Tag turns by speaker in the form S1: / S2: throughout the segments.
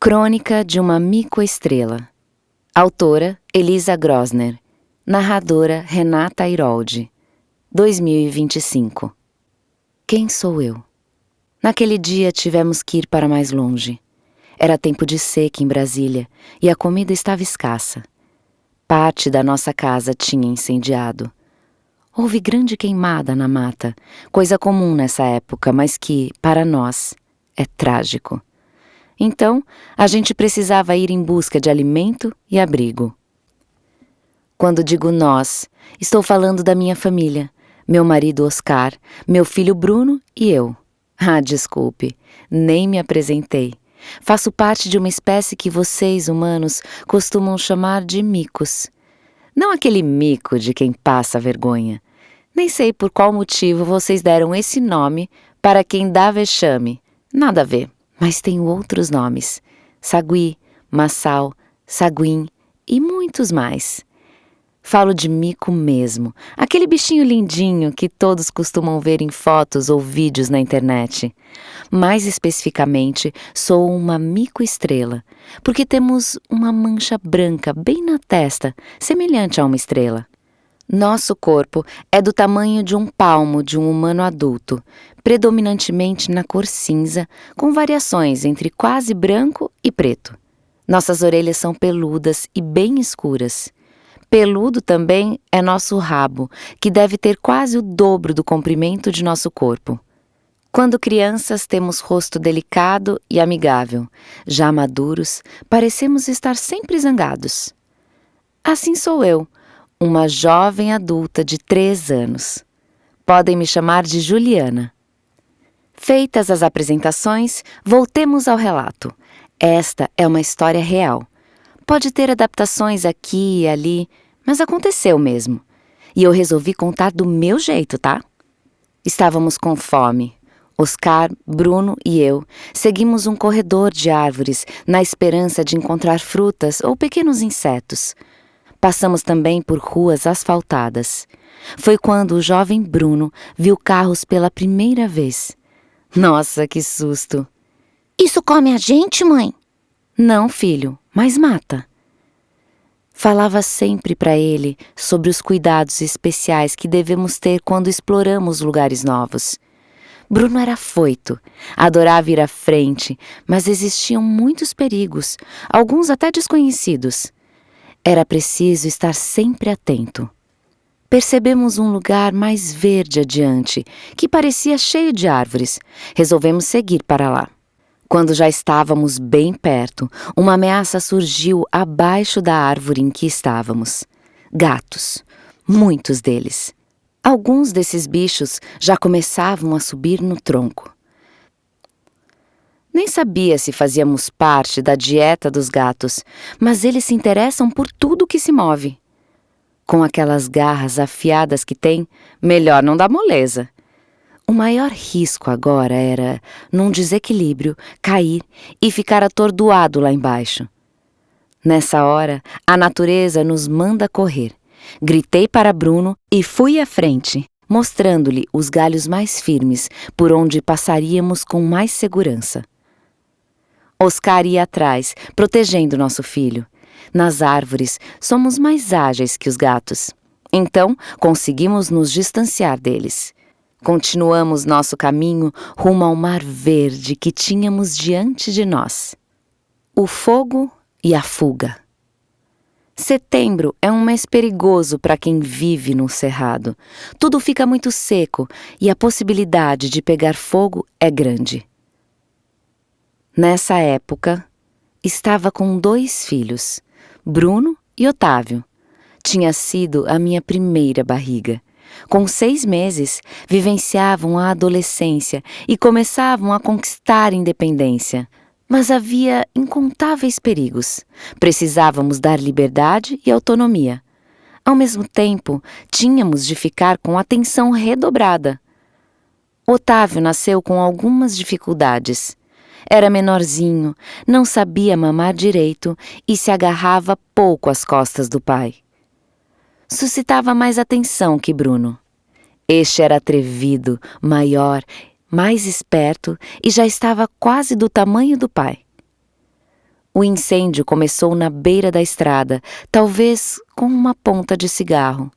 S1: Crônica de uma mico-estrela. Autora Elisa Grosner. Narradora Renata Airoldi. 2025. Quem sou eu? Naquele dia tivemos que ir para mais longe. Era tempo de seca em Brasília e a comida estava escassa. Parte da nossa casa tinha incendiado. Houve grande queimada na mata, coisa comum nessa época, mas que, para nós, é trágico. Então, a gente precisava ir em busca de alimento e abrigo. Quando digo nós, estou falando da minha família, meu marido Oscar, meu filho Bruno e eu. Ah, desculpe, nem me apresentei. Faço parte de uma espécie que vocês, humanos, costumam chamar de micos. Não aquele mico de quem passa vergonha. Nem sei por qual motivo vocês deram esse nome para quem dá vexame. Nada a ver, mas tenho outros nomes. Sagui, Massal, Saguim e muitos mais. Falo de mico mesmo, aquele bichinho lindinho que todos costumam ver em fotos ou vídeos na internet. Mais especificamente, sou uma mico-estrela, porque temos uma mancha branca bem na testa, semelhante a uma estrela. Nosso corpo é do tamanho de um palmo de um humano adulto, predominantemente na cor cinza, com variações entre quase branco e preto. Nossas orelhas são peludas e bem escuras. Peludo também é nosso rabo, que deve ter quase o dobro do comprimento de nosso corpo. Quando crianças, temos rosto delicado e amigável. Já maduros, parecemos estar sempre zangados. Assim sou eu, uma jovem adulta de 3 anos. Podem me chamar de Juliana. Feitas as apresentações, voltemos ao relato. Esta é uma história real. Pode ter adaptações aqui e ali, mas aconteceu mesmo. E eu resolvi contar do meu jeito, tá? Estávamos com fome. Oscar, Bruno e eu seguimos um corredor de árvores na esperança de encontrar frutas ou pequenos insetos. Passamos também por ruas asfaltadas. Foi quando o jovem Bruno viu carros pela primeira vez. Nossa, que susto!
S2: Isso come a gente, mãe?
S1: Não, filho, mas mata. Falava sempre para ele sobre os cuidados especiais que devemos ter quando exploramos lugares novos. Bruno era afoito, adorava ir à frente, mas existiam muitos perigos, alguns até desconhecidos. Era preciso estar sempre atento. Percebemos um lugar mais verde adiante, que parecia cheio de árvores. Resolvemos seguir para lá. Quando já estávamos bem perto, uma ameaça surgiu abaixo da árvore em que estávamos. Gatos, muitos deles. Alguns desses bichos já começavam a subir no tronco. Nem sabia se fazíamos parte da dieta dos gatos, mas eles se interessam por tudo que se move. Com aquelas garras afiadas que têm, melhor não dar moleza. O maior risco agora era, num desequilíbrio, cair e ficar atordoado lá embaixo. Nessa hora, a natureza nos manda correr. Gritei para Bruno e fui à frente, mostrando-lhe os galhos mais firmes, por onde passaríamos com mais segurança. Oscar ia atrás, protegendo nosso filho. Nas árvores, somos mais ágeis que os gatos. Então, conseguimos nos distanciar deles. Continuamos nosso caminho rumo ao mar verde que tínhamos diante de nós. O fogo e a fuga. Setembro é um mês perigoso para quem vive no cerrado. Tudo fica muito seco e a possibilidade de pegar fogo é grande. Nessa época, estava com 2 filhos, Bruno e Otávio. Tinha sido a minha primeira barriga. Com 6 meses, vivenciavam a adolescência e começavam a conquistar independência. Mas havia incontáveis perigos. Precisávamos dar liberdade e autonomia. Ao mesmo tempo, tínhamos de ficar com atenção redobrada. Otávio nasceu com algumas dificuldades. Era menorzinho, não sabia mamar direito e se agarrava pouco às costas do pai. Suscitava mais atenção que Bruno. Este era atrevido, maior, mais esperto e já estava quase do tamanho do pai. O incêndio começou na beira da estrada, talvez com uma ponta de cigarro.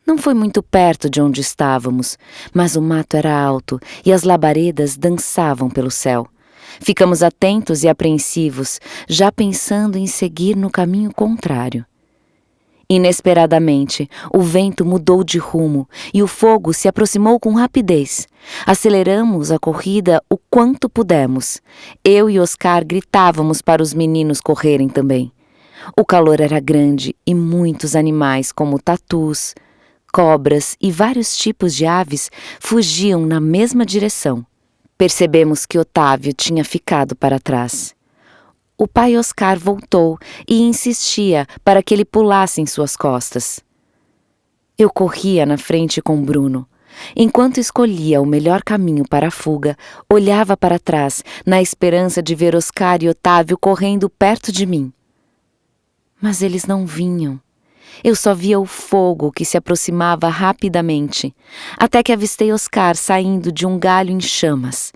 S1: Não foi muito perto de onde estávamos, mas o mato era alto e as labaredas dançavam pelo céu. Ficamos atentos e apreensivos, já pensando em seguir no caminho contrário. Inesperadamente, o vento mudou de rumo e o fogo se aproximou com rapidez. Aceleramos a corrida o quanto pudemos. Eu e Oscar gritávamos para os meninos correrem também. O calor era grande e muitos animais, como tatus, cobras e vários tipos de aves, fugiam na mesma direção. Percebemos que Otávio tinha ficado para trás. O pai Oscar voltou e insistia para que ele pulasse em suas costas. Eu corria na frente com Bruno. Enquanto escolhia o melhor caminho para a fuga, olhava para trás, na esperança de ver Oscar e Otávio correndo perto de mim. Mas eles não vinham. Eu só via o fogo que se aproximava rapidamente, até que avistei Oscar saindo de um galho em chamas.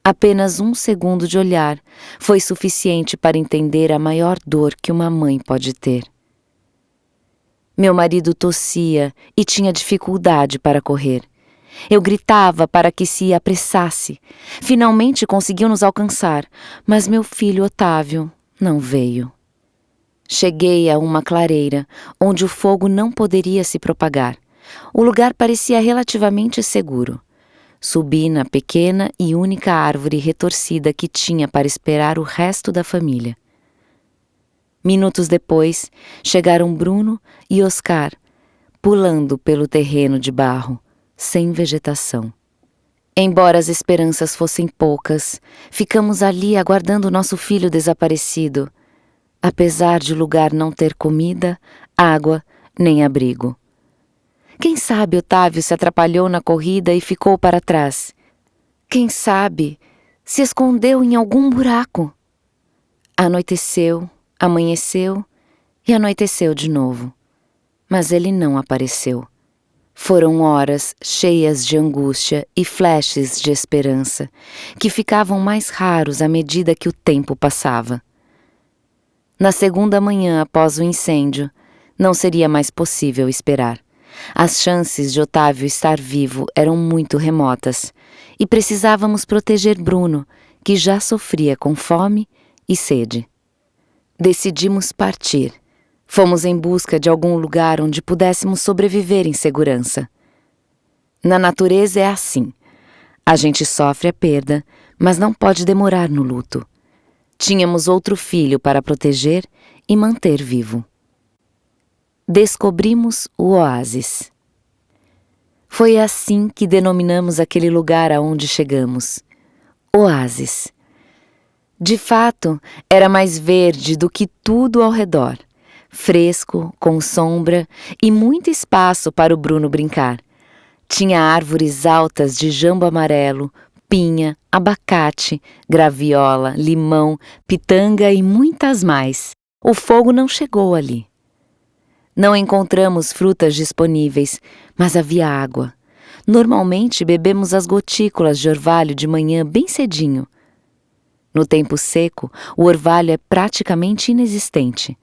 S1: Apenas 1 segundo de olhar foi suficiente para entender a maior dor que uma mãe pode ter. Meu marido tossia e tinha dificuldade para correr. Eu gritava para que se apressasse. Finalmente conseguiu nos alcançar, mas meu filho Otávio não veio. Cheguei a uma clareira, onde o fogo não poderia se propagar. O lugar parecia relativamente seguro. Subi na pequena e única árvore retorcida que tinha para esperar o resto da família. Minutos depois, chegaram Bruno e Oscar, pulando pelo terreno de barro, sem vegetação. Embora as esperanças fossem poucas, ficamos ali aguardando nosso filho desaparecido, apesar de o lugar não ter comida, água nem abrigo. Quem sabe Otávio se atrapalhou na corrida e ficou para trás. Quem sabe se escondeu em algum buraco. Anoiteceu, amanheceu e anoiteceu de novo. Mas ele não apareceu. Foram horas cheias de angústia e flashes de esperança, que ficavam mais raros à medida que o tempo passava. Na segunda manhã após o incêndio, não seria mais possível esperar. As chances de Otávio estar vivo eram muito remotas e precisávamos proteger Bruno, que já sofria com fome e sede. Decidimos partir. Fomos em busca de algum lugar onde pudéssemos sobreviver em segurança. Na natureza é assim. A gente sofre a perda, mas não pode demorar no luto. Tínhamos outro filho para proteger e manter vivo. Descobrimos o oásis. Foi assim que denominamos aquele lugar aonde chegamos. Oásis. De fato, era mais verde do que tudo ao redor. Fresco, com sombra e muito espaço para o Bruno brincar. Tinha árvores altas de jambo amarelo, pinha, abacate, graviola, limão, pitanga e muitas mais. O fogo não chegou ali. Não encontramos frutas disponíveis, mas havia água. Normalmente bebemos as gotículas de orvalho de manhã bem cedinho. No tempo seco, o orvalho é praticamente inexistente.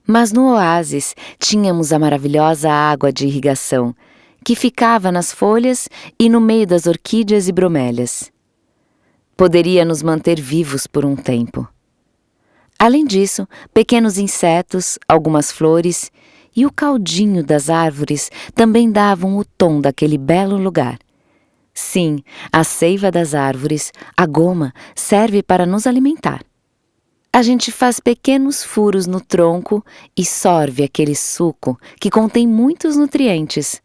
S1: Mas no oásis tínhamos a maravilhosa água de irrigação, que ficava nas folhas e no meio das orquídeas e bromélias. Poderia nos manter vivos por um tempo. Além disso, pequenos insetos, algumas flores e o caldinho das árvores também davam o tom daquele belo lugar. Sim, a seiva das árvores, a goma, serve para nos alimentar. A gente faz pequenos furos no tronco e sorve aquele suco que contém muitos nutrientes.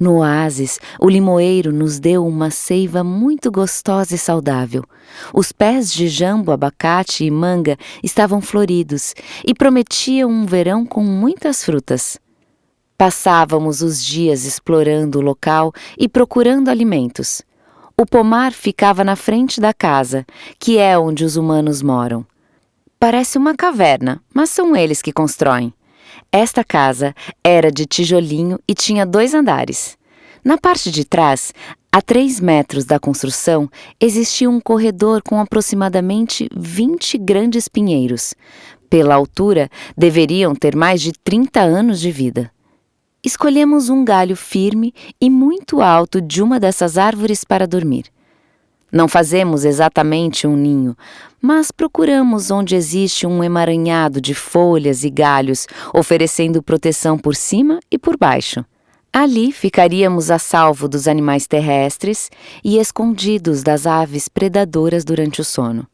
S1: No oásis, o limoeiro nos deu uma seiva muito gostosa e saudável. Os pés de jambo, abacate e manga estavam floridos e prometiam um verão com muitas frutas. Passávamos os dias explorando o local e procurando alimentos. O pomar ficava na frente da casa, que é onde os humanos moram. Parece uma caverna, mas são eles que constroem. Esta casa era de tijolinho e tinha 2 andares. Na parte de trás, a 3 metros da construção, existia um corredor com aproximadamente 20 grandes pinheiros. Pela altura, deveriam ter mais de 30 anos de vida. Escolhemos um galho firme e muito alto de uma dessas árvores para dormir. Não fazemos exatamente um ninho, mas procuramos onde existe um emaranhado de folhas e galhos, oferecendo proteção por cima e por baixo. Ali ficaríamos a salvo dos animais terrestres e escondidos das aves predadoras durante o sono.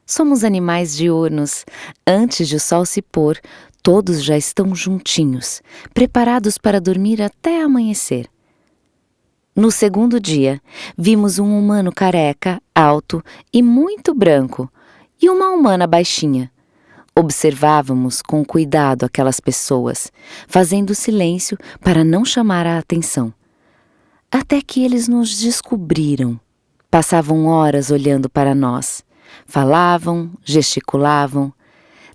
S1: Somos animais diurnos. Antes de o sol se pôr, todos já estão juntinhos, preparados para dormir até amanhecer. No segundo dia, vimos um humano careca, alto e muito branco, e uma humana baixinha. Observávamos com cuidado aquelas pessoas, fazendo silêncio para não chamar a atenção. Até que eles nos descobriram. Passavam horas olhando para nós. Falavam, gesticulavam.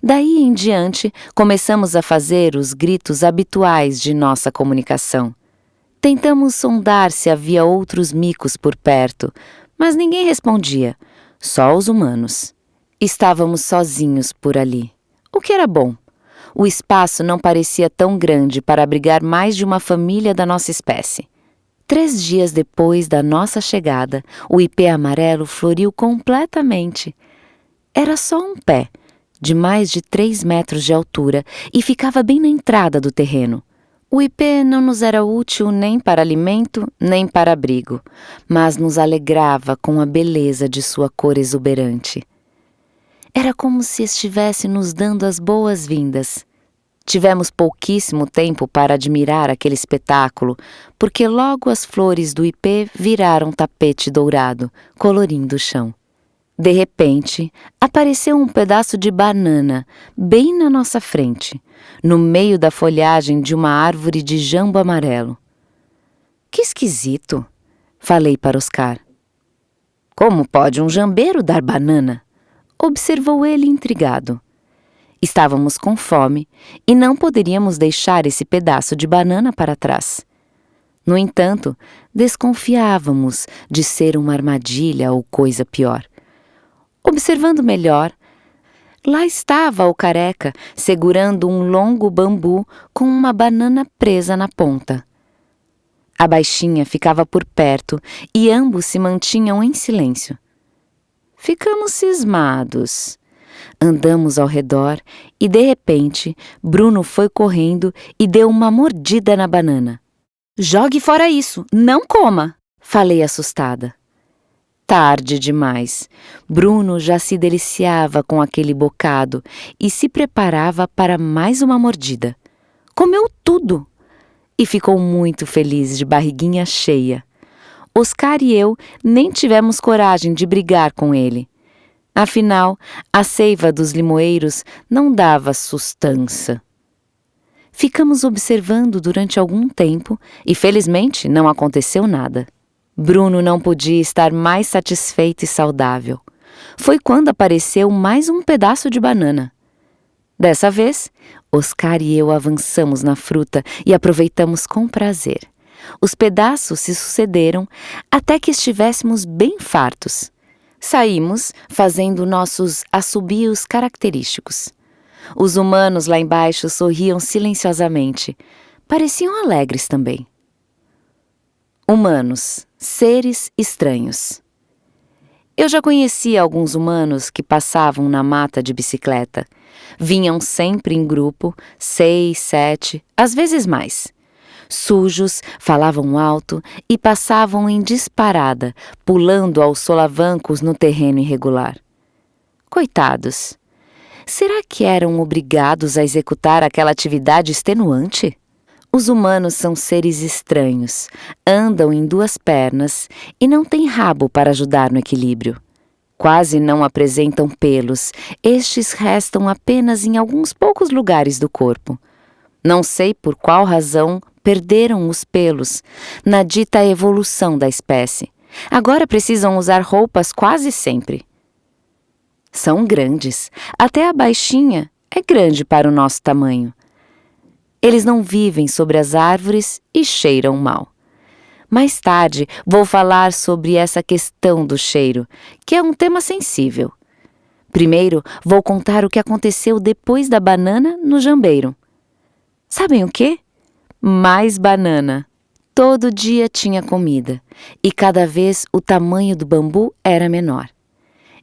S1: Daí em diante, começamos a fazer os gritos habituais de nossa comunicação. Tentamos sondar se havia outros micos por perto, mas ninguém respondia, só os humanos. Estávamos sozinhos por ali, o que era bom. O espaço não parecia tão grande para abrigar mais de uma família da nossa espécie. 3 dias depois da nossa chegada, o ipê amarelo floriu completamente. Era só um pé, de mais de 3 metros de altura, e ficava bem na entrada do terreno. O ipê não nos era útil nem para alimento, nem para abrigo, mas nos alegrava com a beleza de sua cor exuberante. Era como se estivesse nos dando as boas-vindas. Tivemos pouquíssimo tempo para admirar aquele espetáculo, porque logo as flores do ipê viraram tapete dourado, colorindo o chão. De repente, apareceu um pedaço de banana bem na nossa frente, no meio da folhagem de uma árvore de jambo amarelo. Que esquisito, falei para Oscar. Como pode um jambeiro dar banana? Observou ele intrigado. Estávamos com fome e não poderíamos deixar esse pedaço de banana para trás. No entanto, desconfiávamos de ser uma armadilha ou coisa pior. Observando melhor, lá estava o careca segurando um longo bambu com uma banana presa na ponta. A baixinha ficava por perto e ambos se mantinham em silêncio. Ficamos cismados. Andamos ao redor e, de repente, Bruno foi correndo e deu uma mordida na banana. "Jogue fora isso, não coma!" falei assustada. Tarde demais. Bruno já se deliciava com aquele bocado e se preparava para mais uma mordida. Comeu tudo e ficou muito feliz de barriguinha cheia. Oscar e eu nem tivemos coragem de brigar com ele. Afinal, a seiva dos limoeiros não dava sustância. Ficamos observando durante algum tempo e, felizmente, não aconteceu nada. Bruno não podia estar mais satisfeito e saudável. Foi quando apareceu mais um pedaço de banana. Dessa vez, Oscar e eu avançamos na fruta e aproveitamos com prazer. Os pedaços se sucederam até que estivéssemos bem fartos. Saímos fazendo nossos assobios característicos. Os humanos lá embaixo sorriam silenciosamente. Pareciam alegres também. Humanos, seres estranhos. Eu já conhecia alguns humanos que passavam na mata de bicicleta. Vinham sempre em grupo, 6, 7, às vezes mais. Sujos, falavam alto e passavam em disparada, pulando aos solavancos no terreno irregular. Coitados! Será que eram obrigados a executar aquela atividade extenuante? Os humanos são seres estranhos, andam em 2 pernas e não têm rabo para ajudar no equilíbrio. Quase não apresentam pelos, estes restam apenas em alguns poucos lugares do corpo. Não sei por qual razão perderam os pelos na dita evolução da espécie. Agora precisam usar roupas quase sempre. São grandes, até a baixinha é grande para o nosso tamanho. Eles não vivem sobre as árvores e cheiram mal. Mais tarde, vou falar sobre essa questão do cheiro, que é um tema sensível. Primeiro, vou contar o que aconteceu depois da banana no jambeiro. Sabem o quê? Mais banana. Todo dia tinha comida, e cada vez o tamanho do bambu era menor.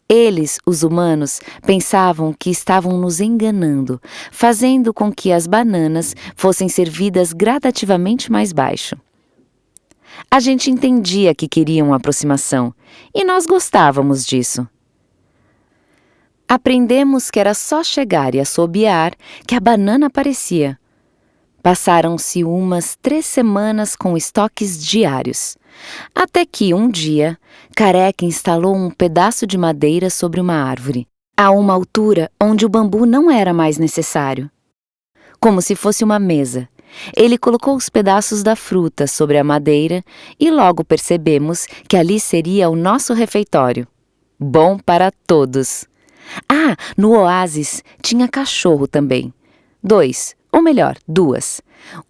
S1: Eles, os humanos, pensavam que estavam nos enganando, fazendo com que as bananas fossem servidas gradativamente mais baixo. A gente entendia que queriam aproximação, e nós gostávamos disso. Aprendemos que era só chegar e assobiar que a banana aparecia. Passaram-se umas 3 semanas com estoques diários, até que um dia, Careca instalou um pedaço de madeira sobre uma árvore, a uma altura onde o bambu não era mais necessário. Como se fosse uma mesa, ele colocou os pedaços da fruta sobre a madeira e logo percebemos que ali seria o nosso refeitório. Bom para todos! Ah, no oásis tinha cachorro também. 2, ou melhor, 2.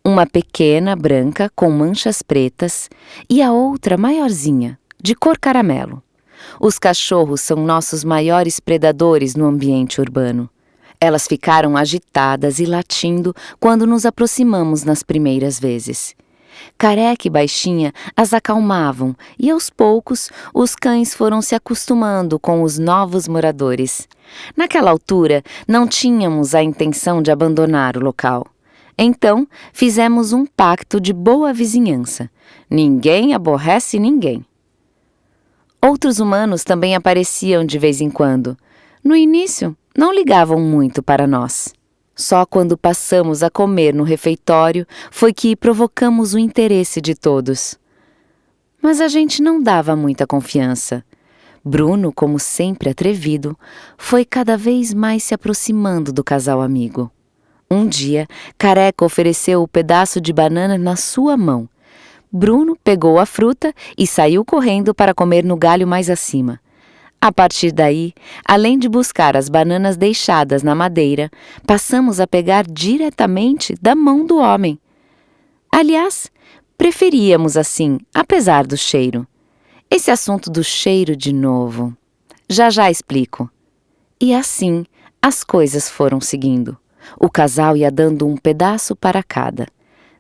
S1: Uma pequena, branca, com manchas pretas, e a outra maiorzinha, de cor caramelo. Os cachorros são nossos maiores predadores no ambiente urbano. Elas ficaram agitadas e latindo quando nos aproximamos nas primeiras vezes. Careca e Baixinha as acalmavam e, aos poucos, os cães foram se acostumando com os novos moradores. Naquela altura, não tínhamos a intenção de abandonar o local. Então, fizemos um pacto de boa vizinhança. Ninguém aborrece ninguém. Outros humanos também apareciam de vez em quando. No início, não ligavam muito para nós. Só quando passamos a comer no refeitório foi que provocamos o interesse de todos. Mas a gente não dava muita confiança. Bruno, como sempre atrevido, foi cada vez mais se aproximando do casal amigo. Um dia, Careca ofereceu o pedaço de banana na sua mão. Bruno pegou a fruta e saiu correndo para comer no galho mais acima. A partir daí, além de buscar as bananas deixadas na madeira, passamos a pegar diretamente da mão do homem. Aliás, preferíamos assim, apesar do cheiro. Esse assunto do cheiro de novo. Já explico. E assim, as coisas foram seguindo. O casal ia dando um pedaço para cada.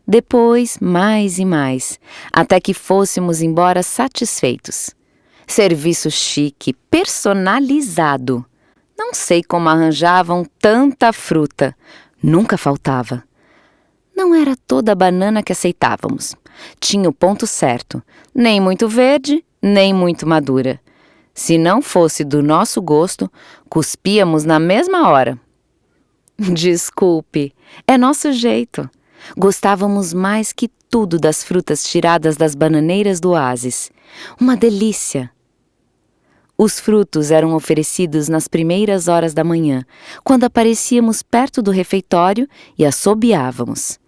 S1: Depois, mais e mais, até que fôssemos embora satisfeitos. Serviço chique, personalizado. Não sei como arranjavam tanta fruta. Nunca faltava. Não era toda a banana que aceitávamos. Tinha o ponto certo. Nem muito verde, nem muito madura. Se não fosse do nosso gosto, cuspíamos na mesma hora. Desculpe, é nosso jeito. Gostávamos mais que tudo das frutas tiradas das bananeiras do oásis. Uma delícia! Os frutos eram oferecidos nas primeiras horas da manhã, quando aparecíamos perto do refeitório e assobiávamos.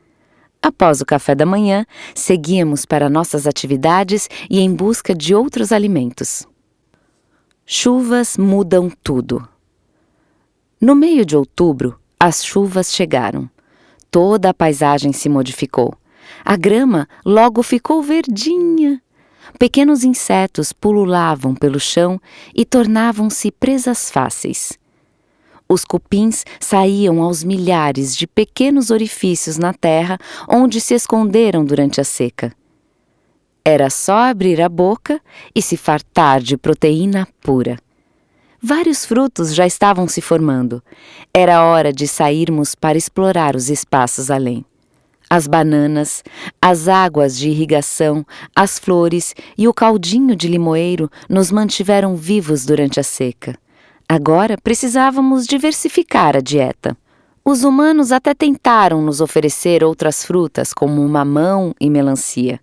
S1: Após o café da manhã, seguíamos para nossas atividades e em busca de outros alimentos. Chuvas mudam tudo. No meio de outubro, as chuvas chegaram. Toda a paisagem se modificou. A grama logo ficou verdinha. Pequenos insetos pululavam pelo chão e tornavam-se presas fáceis. Os cupins saíam aos milhares de pequenos orifícios na terra onde se esconderam durante a seca. Era só abrir a boca e se fartar de proteína pura. Vários frutos já estavam se formando. Era hora de sairmos para explorar os espaços além. As bananas, as águas de irrigação, as flores e o caldinho de limoeiro nos mantiveram vivos durante a seca. Agora precisávamos diversificar a dieta. Os humanos até tentaram nos oferecer outras frutas, como mamão e melancia,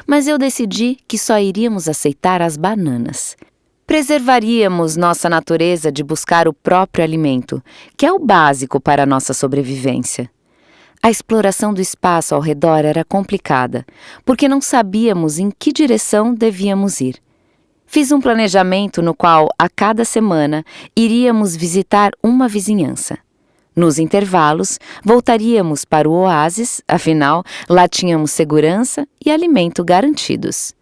S1: mas eu decidi que só iríamos aceitar as bananas. Preservaríamos nossa natureza de buscar o próprio alimento, que é o básico para a nossa sobrevivência. A exploração do espaço ao redor era complicada, porque não sabíamos em que direção devíamos ir. Fiz um planejamento no qual, a cada semana, iríamos visitar uma vizinhança. Nos intervalos, voltaríamos para o oásis, afinal, lá tínhamos segurança e alimento garantidos.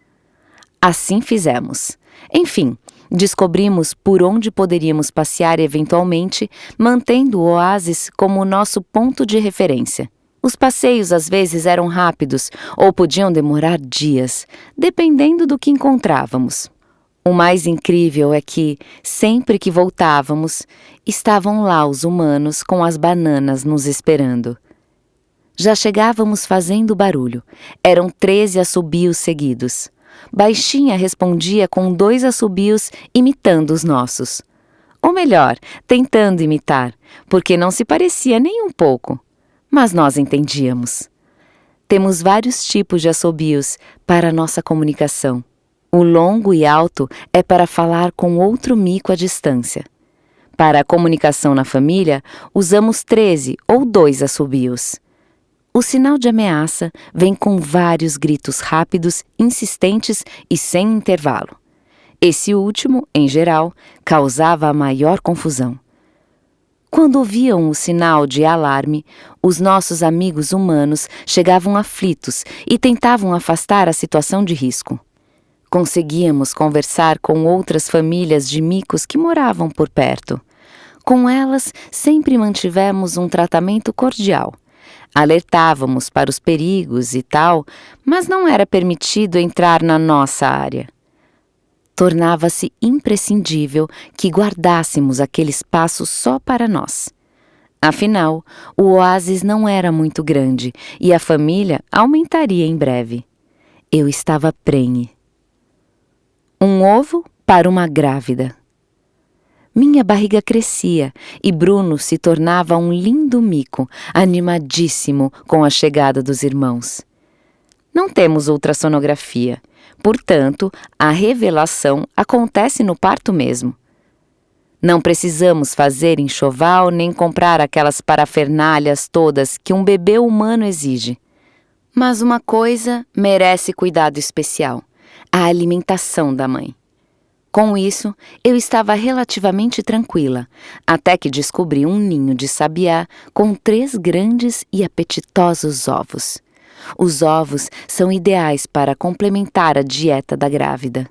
S1: Assim fizemos. Enfim, descobrimos por onde poderíamos passear eventualmente, mantendo o oásis como o nosso ponto de referência. Os passeios às vezes eram rápidos ou podiam demorar dias, dependendo do que encontrávamos. O mais incrível é que, sempre que voltávamos, estavam lá os humanos com as bananas nos esperando. Já chegávamos fazendo barulho. Eram 13 assobios seguidos. Baixinha respondia com 2 assobios imitando os nossos. Ou melhor, tentando imitar, porque não se parecia nem um pouco. Mas nós entendíamos. Temos vários tipos de assobios para a nossa comunicação. O longo e alto é para falar com outro mico à distância. Para a comunicação na família, usamos 13 ou 2 assobios. O sinal de ameaça vem com vários gritos rápidos, insistentes e sem intervalo. Esse último, em geral, causava a maior confusão. Quando ouviam o sinal de alarme, os nossos amigos humanos chegavam aflitos e tentavam afastar a situação de risco. Conseguíamos conversar com outras famílias de micos que moravam por perto. Com elas, sempre mantivemos um tratamento cordial. Alertávamos para os perigos e tal, mas não era permitido entrar na nossa área. Tornava-se imprescindível que guardássemos aquele espaço só para nós. Afinal, o oásis não era muito grande e a família aumentaria em breve. Eu estava prenhe. Um ovo para uma grávida. Minha barriga crescia e Bruno se tornava um lindo mico, animadíssimo com a chegada dos irmãos. Não temos ultrassonografia, portanto, a revelação acontece no parto mesmo. Não precisamos fazer enxoval nem comprar aquelas parafernálias todas que um bebê humano exige. Mas uma coisa merece cuidado especial: a alimentação da mãe. Com isso, eu estava relativamente tranquila, até que descobri um ninho de sabiá com 3 grandes e apetitosos ovos. Os ovos são ideais para complementar a dieta da grávida.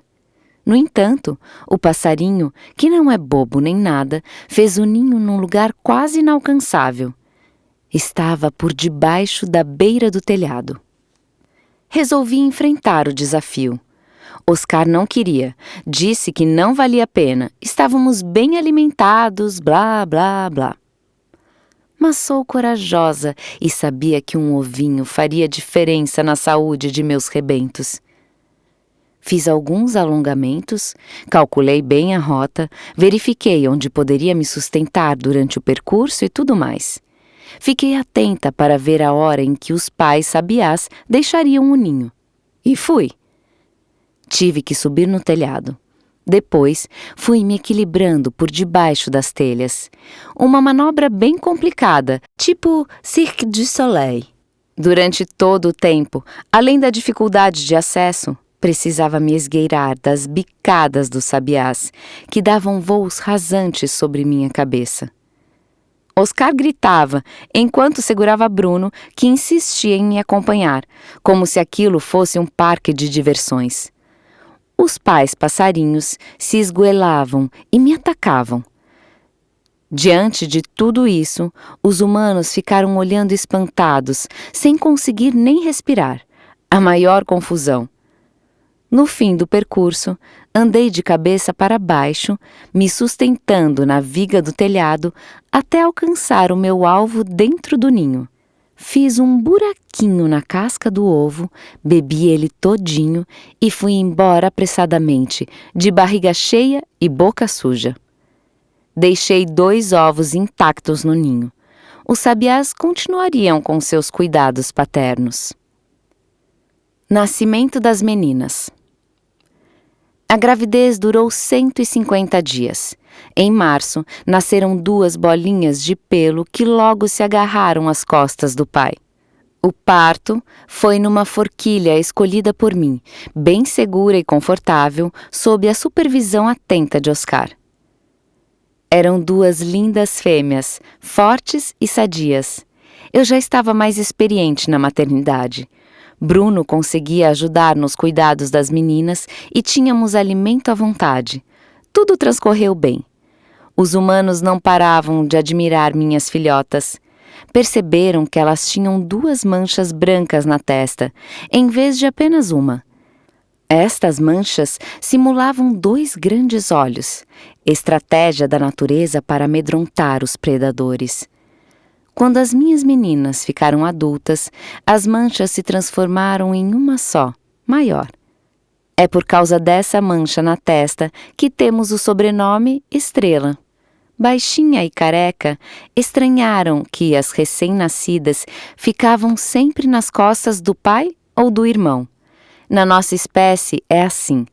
S1: No entanto, o passarinho, que não é bobo nem nada, fez o ninho num lugar quase inalcançável. Estava por debaixo da beira do telhado. Resolvi enfrentar o desafio. Oscar não queria, disse que não valia a pena, estávamos bem alimentados, blá, blá, blá. Mas sou corajosa e sabia que um ovinho faria diferença na saúde de meus rebentos. Fiz alguns alongamentos, calculei bem a rota, verifiquei onde poderia me sustentar durante o percurso e tudo mais. Fiquei atenta para ver a hora em que os pais sabiás deixariam o ninho. E fui. Tive que subir no telhado. Depois, fui me equilibrando por debaixo das telhas. Uma manobra bem complicada, tipo Cirque du Soleil. Durante todo o tempo, além da dificuldade de acesso, precisava me esgueirar das bicadas dos sabiás, que davam voos rasantes sobre minha cabeça. Oscar gritava, enquanto segurava Bruno, que insistia em me acompanhar, como se aquilo fosse um parque de diversões. Os pais passarinhos se esgoelavam e me atacavam. Diante de tudo isso, os humanos ficaram olhando espantados, sem conseguir nem respirar. A maior confusão. No fim do percurso, andei de cabeça para baixo, me sustentando na viga do telhado até alcançar o meu alvo dentro do ninho. Fiz um buraquinho na casca do ovo, bebi ele todinho e fui embora apressadamente, de barriga cheia e boca suja. Deixei 2 ovos intactos no ninho. Os sabiás continuariam com seus cuidados paternos. Nascimento das meninas. A gravidez durou 150 dias. Em março, nasceram 2 bolinhas de pelo que logo se agarraram às costas do pai. O parto foi numa forquilha escolhida por mim, bem segura e confortável, sob a supervisão atenta de Oscar. Eram 2 lindas fêmeas, fortes e sadias. Eu já estava mais experiente na maternidade. Bruno conseguia ajudar nos cuidados das meninas e tínhamos alimento à vontade. Tudo transcorreu bem. Os humanos não paravam de admirar minhas filhotas. Perceberam que elas tinham 2 manchas brancas na testa, em vez de apenas uma. Estas manchas simulavam 2 grandes olhos, estratégia da natureza para amedrontar os predadores. Quando as minhas meninas ficaram adultas, as manchas se transformaram em uma só, maior. É por causa dessa mancha na testa que temos o sobrenome Estrela. Baixinha e Careca estranharam que as recém-nascidas ficavam sempre nas costas do pai ou do irmão. Na nossa espécie é assim.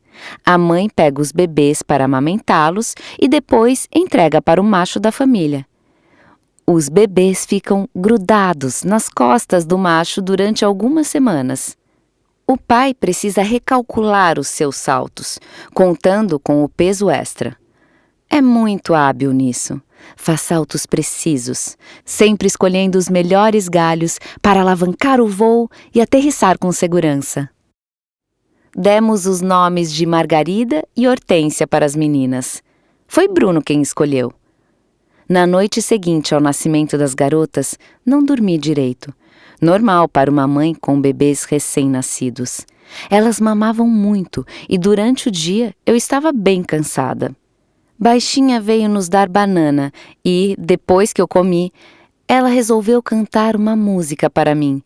S1: A mãe pega os bebês para amamentá-los e depois entrega para o macho da família. Os bebês ficam grudados nas costas do macho durante algumas semanas. O pai precisa recalcular os seus saltos, contando com o peso extra. É muito hábil nisso. Faz saltos precisos, sempre escolhendo os melhores galhos para alavancar o voo e aterrissar com segurança. Demos os nomes de Margarida e Hortência para as meninas. Foi Bruno quem escolheu. Na noite seguinte ao nascimento das garotas, não dormi direito. Normal para uma mãe com bebês recém-nascidos. Elas mamavam muito e durante o dia eu estava bem cansada. Baixinha veio nos dar banana e, depois que eu comi, ela resolveu cantar uma música para mim.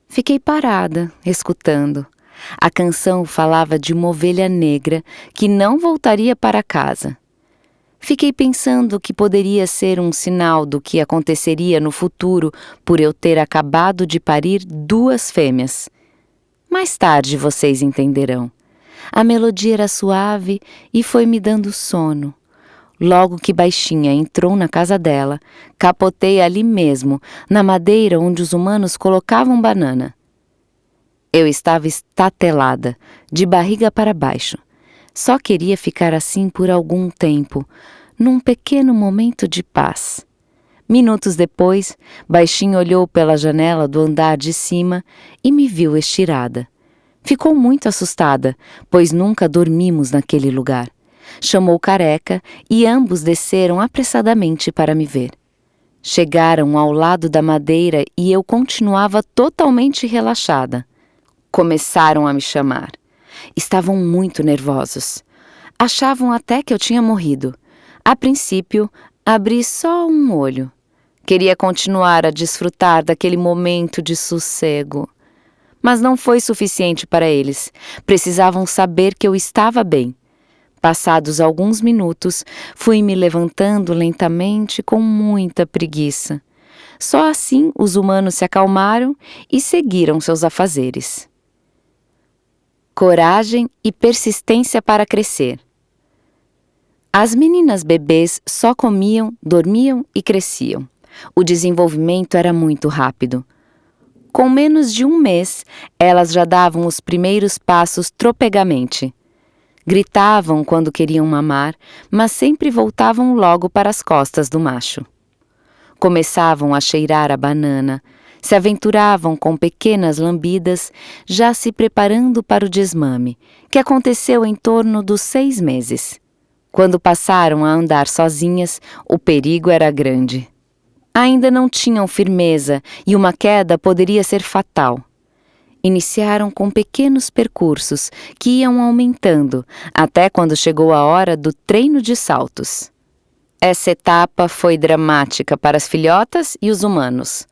S1: Fiquei parada, escutando. A canção falava de uma ovelha negra que não voltaria para casa. Fiquei pensando que poderia ser um sinal do que aconteceria no futuro por eu ter acabado de parir 2 fêmeas. Mais tarde vocês entenderão. A melodia era suave e foi me dando sono. Logo que Baixinha entrou na casa dela, capotei ali mesmo, na madeira onde os humanos colocavam banana. Eu estava estatelada, de barriga para baixo. Só queria ficar assim por algum tempo, num pequeno momento de paz. Minutos depois, Baixinha olhou pela janela do andar de cima e me viu estirada. Ficou muito assustada, pois nunca dormimos naquele lugar. Chamou Careca e ambos desceram apressadamente para me ver. Chegaram ao lado da madeira e eu continuava totalmente relaxada. Começaram a me chamar. Estavam muito nervosos. Achavam até que eu tinha morrido. A princípio, abri só um olho. Queria continuar a desfrutar daquele momento de sossego. Mas não foi suficiente para eles. Precisavam saber que eu estava bem. Passados alguns minutos, fui me levantando lentamente com muita preguiça. Só assim os humanos se acalmaram e seguiram seus afazeres. Coragem e persistência para crescer. As meninas bebês só comiam, dormiam e cresciam. O desenvolvimento era muito rápido. Com menos de 1 mês, elas já davam os primeiros passos tropegamente. Gritavam quando queriam mamar, mas sempre voltavam logo para as costas do macho. Começavam a cheirar a banana, se aventuravam com pequenas lambidas, já se preparando para o desmame, que aconteceu em torno dos 6 meses. Quando passaram a andar sozinhas, o perigo era grande. Ainda não tinham firmeza e uma queda poderia ser fatal. Iniciaram com pequenos percursos que iam aumentando até quando chegou a hora do treino de saltos. Essa etapa foi dramática para as filhotas e os humanos.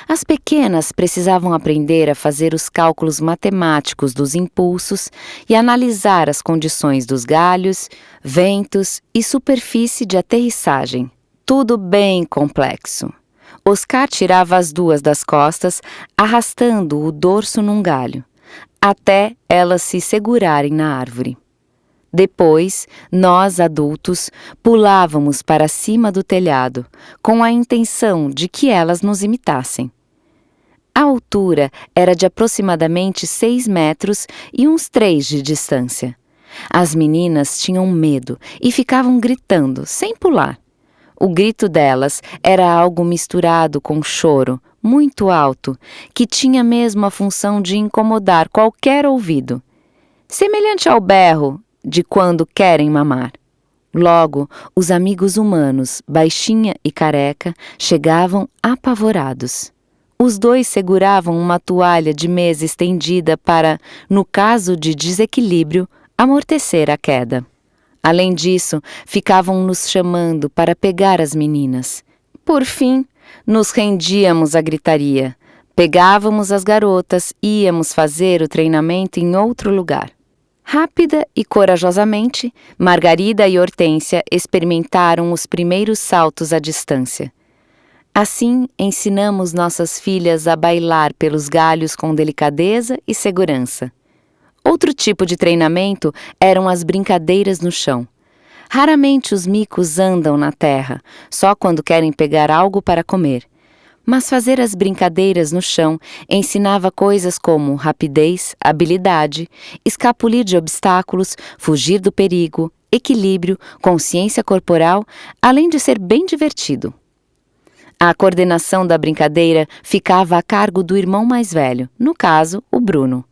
S1: As pequenas precisavam aprender a fazer os cálculos matemáticos dos impulsos e analisar as condições dos galhos, ventos e superfície de aterrissagem. Tudo bem complexo. Oscar tirava as 2 das costas, arrastando o dorso num galho, até elas se segurarem na árvore. Depois, nós, adultos, pulávamos para cima do telhado, com a intenção de que elas nos imitassem. A altura era de aproximadamente 6 metros e uns 3 de distância. As meninas tinham medo e ficavam gritando, sem pular. O grito delas era algo misturado com choro, muito alto, que tinha mesmo a função de incomodar qualquer ouvido, semelhante ao berro de quando querem mamar. Logo, os amigos humanos, Baixinha e Careca, chegavam apavorados. Os dois seguravam uma toalha de mesa estendida para, no caso de desequilíbrio, amortecer a queda. Além disso, ficavam nos chamando para pegar as meninas. Por fim, nos rendíamos à gritaria. Pegávamos as garotas e íamos fazer o treinamento em outro lugar. Rápida e corajosamente, Margarida e Hortência experimentaram os primeiros saltos à distância. Assim, ensinamos nossas filhas a bailar pelos galhos com delicadeza e segurança. Outro tipo de treinamento eram as brincadeiras no chão. Raramente os micos andam na terra, só quando querem pegar algo para comer. Mas fazer as brincadeiras no chão ensinava coisas como rapidez, habilidade, escapulir de obstáculos, fugir do perigo, equilíbrio, consciência corporal, além de ser bem divertido. A coordenação da brincadeira ficava a cargo do irmão mais velho, no caso, o Bruno.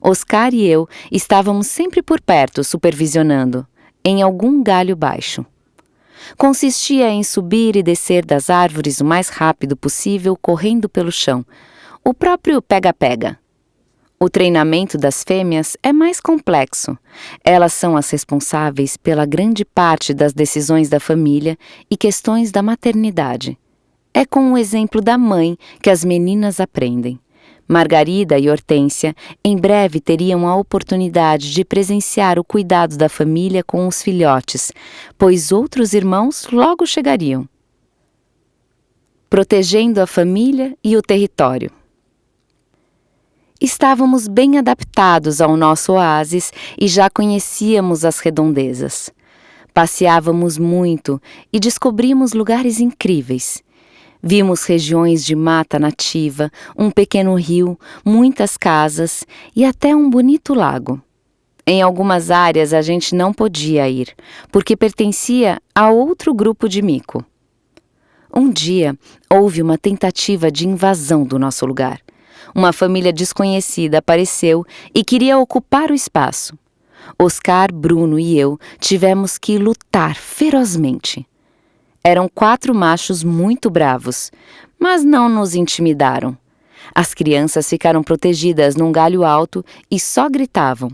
S1: Oscar e eu estávamos sempre por perto, supervisionando, em algum galho baixo. Consistia em subir e descer das árvores o mais rápido possível, correndo pelo chão. O próprio pega-pega. O treinamento das fêmeas é mais complexo. Elas são as responsáveis pela grande parte das decisões da família e questões da maternidade. É com o exemplo da mãe que as meninas aprendem. Margarida e Hortência em breve teriam a oportunidade de presenciar o cuidado da família com os filhotes, pois outros irmãos logo chegariam. Protegendo a família e o território. Estávamos bem adaptados ao nosso oásis e já conhecíamos as redondezas. Passeávamos muito e descobrimos lugares incríveis. Vimos regiões de mata nativa, um pequeno rio, muitas casas e até um bonito lago. Em algumas áreas a gente não podia ir, porque pertencia a outro grupo de mico. Um dia, houve uma tentativa de invasão do nosso lugar. Uma família desconhecida apareceu e queria ocupar o espaço. Oscar, Bruno e eu tivemos que lutar ferozmente. Eram 4 machos muito bravos, mas não nos intimidaram. As crianças ficaram protegidas num galho alto e só gritavam.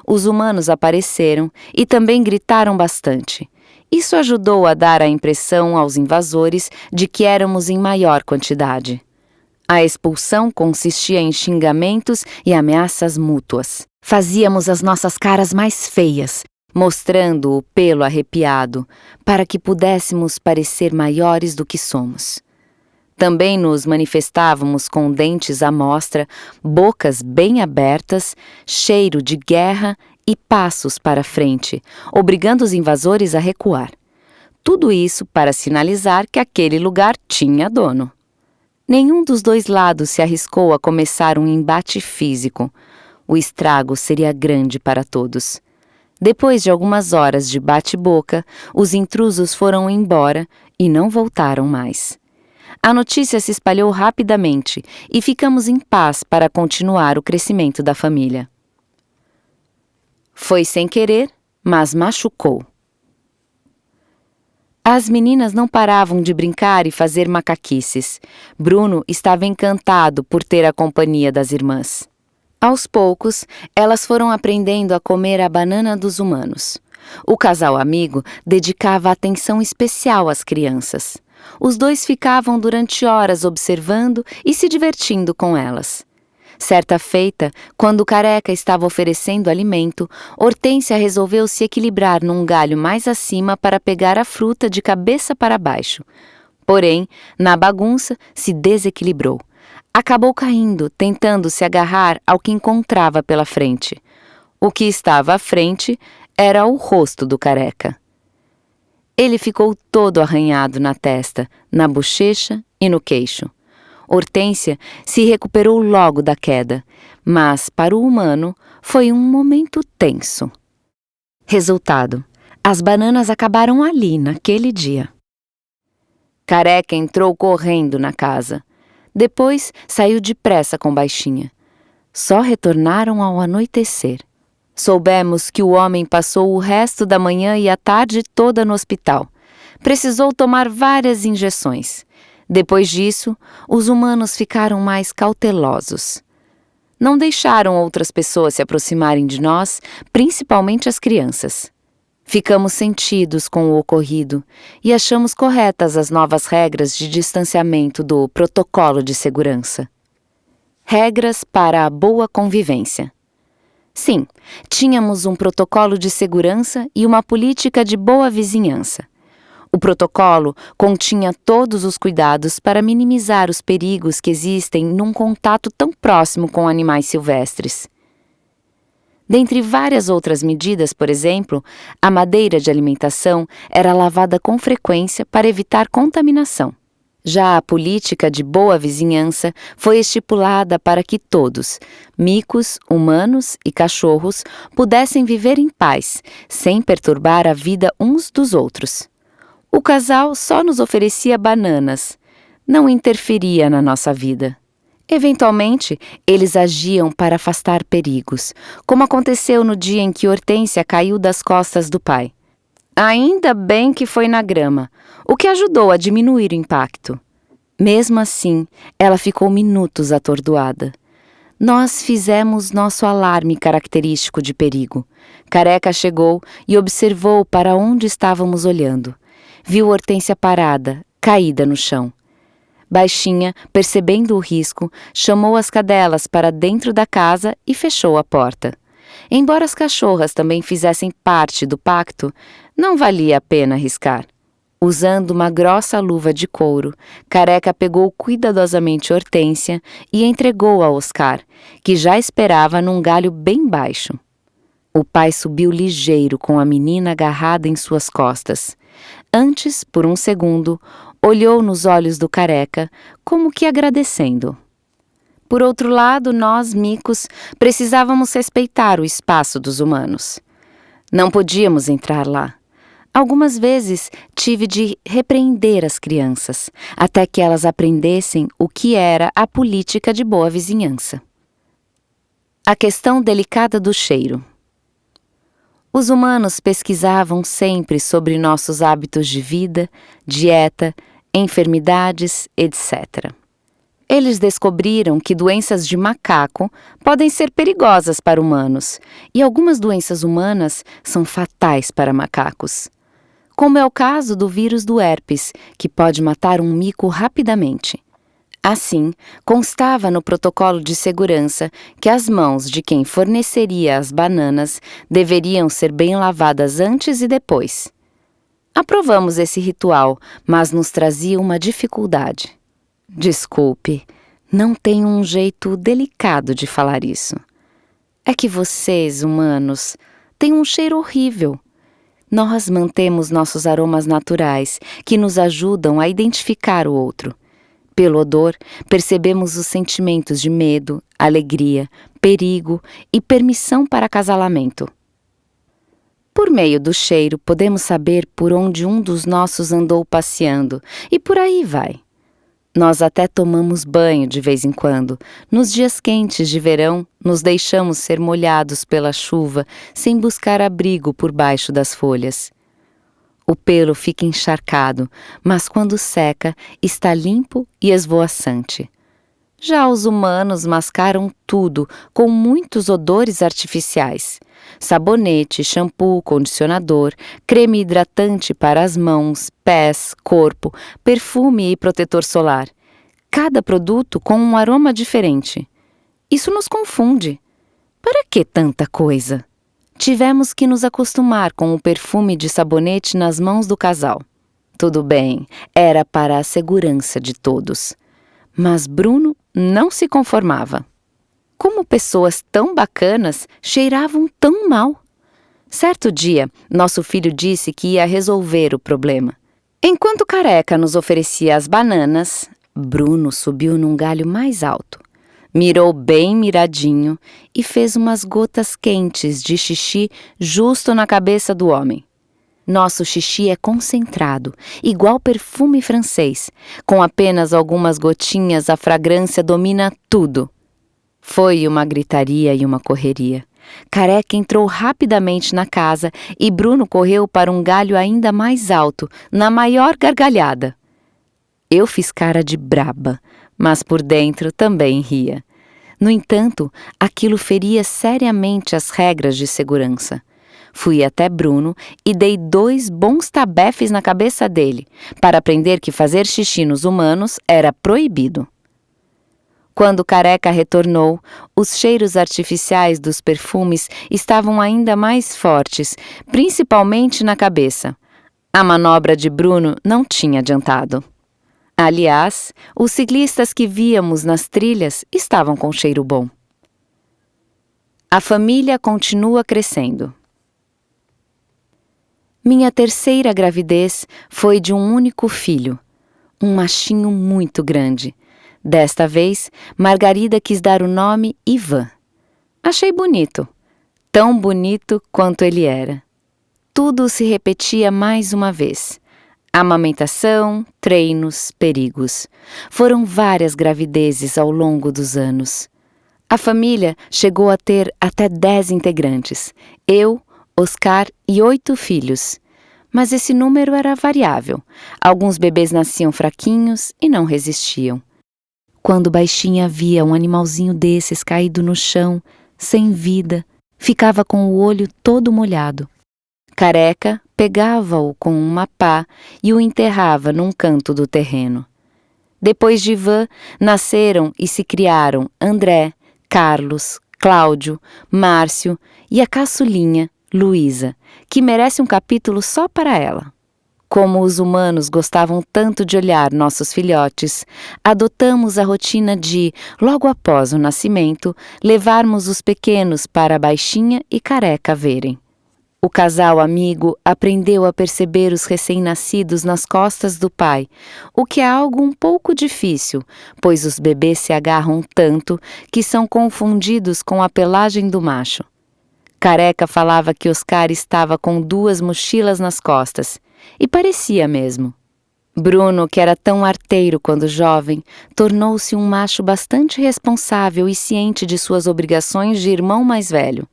S1: Os humanos apareceram e também gritaram bastante. Isso ajudou a dar a impressão aos invasores de que éramos em maior quantidade. A expulsão consistia em xingamentos e ameaças mútuas. Fazíamos as nossas caras mais feias, mostrando o pelo arrepiado, para que pudéssemos parecer maiores do que somos. Também nos manifestávamos com dentes à mostra, bocas bem abertas, cheiro de guerra e passos para frente, obrigando os invasores a recuar. Tudo isso para sinalizar que aquele lugar tinha dono. Nenhum dos dois lados se arriscou a começar um embate físico. O estrago seria grande para todos. Depois de algumas horas de bate-boca, os intrusos foram embora e não voltaram mais. A notícia se espalhou rapidamente e ficamos em paz para continuar o crescimento da família. Foi sem querer, mas machucou. As meninas não paravam de brincar e fazer macaquices. Bruno estava encantado por ter a companhia das irmãs. Aos poucos, elas foram aprendendo a comer a banana dos humanos. O casal amigo dedicava atenção especial às crianças. Os dois ficavam durante horas observando e se divertindo com elas. Certa feita, quando o Careca estava oferecendo alimento, Hortência resolveu se equilibrar num galho mais acima para pegar a fruta de cabeça para baixo. Porém, na bagunça, se desequilibrou. Acabou caindo, tentando se agarrar ao que encontrava pela frente. O que estava à frente era o rosto do Careca. Ele ficou todo arranhado na testa, na bochecha e no queixo. Hortência se recuperou logo da queda, mas para o humano foi um momento tenso. Resultado: as bananas acabaram ali naquele dia. Careca entrou correndo na casa. Depois saiu depressa com Baixinha. Só retornaram ao anoitecer. Soubemos que o homem passou o resto da manhã e a tarde toda no hospital. Precisou tomar várias injeções. Depois disso, os humanos ficaram mais cautelosos. Não deixaram outras pessoas se aproximarem de nós, principalmente as crianças. Ficamos sentidos com o ocorrido e achamos corretas as novas regras de distanciamento do protocolo de segurança. Regras para a boa convivência. Sim, tínhamos um protocolo de segurança e uma política de boa vizinhança. O protocolo continha todos os cuidados para minimizar os perigos que existem num contato tão próximo com animais silvestres. Dentre várias outras medidas, por exemplo, a madeira de alimentação era lavada com frequência para evitar contaminação. Já a política de boa vizinhança foi estipulada para que todos, micos, humanos e cachorros, pudessem viver em paz, sem perturbar a vida uns dos outros. O casal só nos oferecia bananas, não interferia na nossa vida. Eventualmente, eles agiam para afastar perigos, como aconteceu no dia em que Hortência caiu das costas do pai. Ainda bem que foi na grama, o que ajudou a diminuir o impacto. Mesmo assim, ela ficou minutos atordoada. Nós fizemos nosso alarme característico de perigo. Careca chegou e observou para onde estávamos olhando. Viu Hortência parada, caída no chão. Baixinha, percebendo o risco, chamou as cadelas para dentro da casa e fechou a porta. Embora as cachorras também fizessem parte do pacto, não valia a pena arriscar. Usando uma grossa luva de couro, Careca pegou cuidadosamente Hortência e entregou a Oscar, que já esperava num galho bem baixo. O pai subiu ligeiro com a menina agarrada em suas costas. Antes, por um segundo, olhou nos olhos do Careca, como que agradecendo. Por outro lado, nós, micos, precisávamos respeitar o espaço dos humanos. Não podíamos entrar lá. Algumas vezes tive de repreender as crianças, até que elas aprendessem o que era a política de boa vizinhança. A questão delicada do cheiro. Os humanos pesquisavam sempre sobre nossos hábitos de vida, dieta, enfermidades, etc. Eles descobriram que doenças de macaco podem ser perigosas para humanos, e algumas doenças humanas são fatais para macacos. Como é o caso do vírus do herpes, que pode matar um mico rapidamente. Assim, constava no protocolo de segurança que as mãos de quem forneceria as bananas deveriam ser bem lavadas antes e depois. Aprovamos esse ritual, mas nos trazia uma dificuldade. Desculpe, não tenho um jeito delicado de falar isso. É que vocês, humanos, têm um cheiro horrível. Nós mantemos nossos aromas naturais, que nos ajudam a identificar o outro. Pelo odor, percebemos os sentimentos de medo, alegria, perigo e permissão para acasalamento. Por meio do cheiro, podemos saber por onde um dos nossos andou passeando, e por aí vai. Nós até tomamos banho de vez em quando. Nos dias quentes de verão, nos deixamos ser molhados pela chuva, sem buscar abrigo por baixo das folhas. O pelo fica encharcado, mas quando seca, está limpo e esvoaçante. Já os humanos mascaram tudo com muitos odores artificiais. Sabonete, shampoo, condicionador, creme hidratante para as mãos, pés, corpo, perfume e protetor solar. Cada produto com um aroma diferente. Isso nos confunde. Para que tanta coisa? Tivemos que nos acostumar com o perfume de sabonete nas mãos do casal. Tudo bem, era para a segurança de todos. Mas Bruno não se conformava. Como pessoas tão bacanas cheiravam tão mal? Certo dia, nosso filho disse que ia resolver o problema. Enquanto Careca nos oferecia as bananas, Bruno subiu num galho mais alto. Mirou bem miradinho e fez umas gotas quentes de xixi justo na cabeça do homem. Nosso xixi é concentrado, igual perfume francês. Com apenas algumas gotinhas, a fragrância domina tudo. Foi uma gritaria e uma correria. Careca entrou rapidamente na casa e Bruno correu para um galho ainda mais alto, na maior gargalhada. Eu fiz cara de braba, mas por dentro também ria. No entanto, aquilo feria seriamente as regras de segurança. Fui até Bruno e dei 2 bons tabefes na cabeça dele, para aprender que fazer xixi nos humanos era proibido. Quando Careca retornou, os cheiros artificiais dos perfumes estavam ainda mais fortes, principalmente na cabeça. A manobra de Bruno não tinha adiantado. Aliás, os ciclistas que víamos nas trilhas estavam com cheiro bom. A família continua crescendo. Minha terceira gravidez foi de um único filho, um machinho muito grande. Desta vez, Margarida quis dar o nome Ivan. Achei bonito, tão bonito quanto ele era. Tudo se repetia mais uma vez. Amamentação, treinos, perigos. Foram várias gravidezes ao longo dos anos. A família chegou a ter até 10 integrantes. Eu, Oscar e 8 filhos. Mas esse número era variável. Alguns bebês nasciam fraquinhos e não resistiam. Quando Baixinha via um animalzinho desses caído no chão, sem vida, ficava com o olho todo molhado. Careca pegava-o com uma pá e o enterrava num canto do terreno. Depois de Ivan, nasceram e se criaram André, Carlos, Cláudio, Márcio e a caçulinha, Luísa, que merece um capítulo só para ela. Como os humanos gostavam tanto de olhar nossos filhotes, adotamos a rotina de, logo após o nascimento, levarmos os pequenos para a Baixinha e Careca verem. O casal amigo aprendeu a perceber os recém-nascidos nas costas do pai, o que é algo um pouco difícil, pois os bebês se agarram tanto que são confundidos com a pelagem do macho. Careca falava que Oscar estava com 2 mochilas nas costas, e parecia mesmo. Bruno, que era tão arteiro quando jovem, tornou-se um macho bastante responsável e ciente de suas obrigações de irmão mais velho.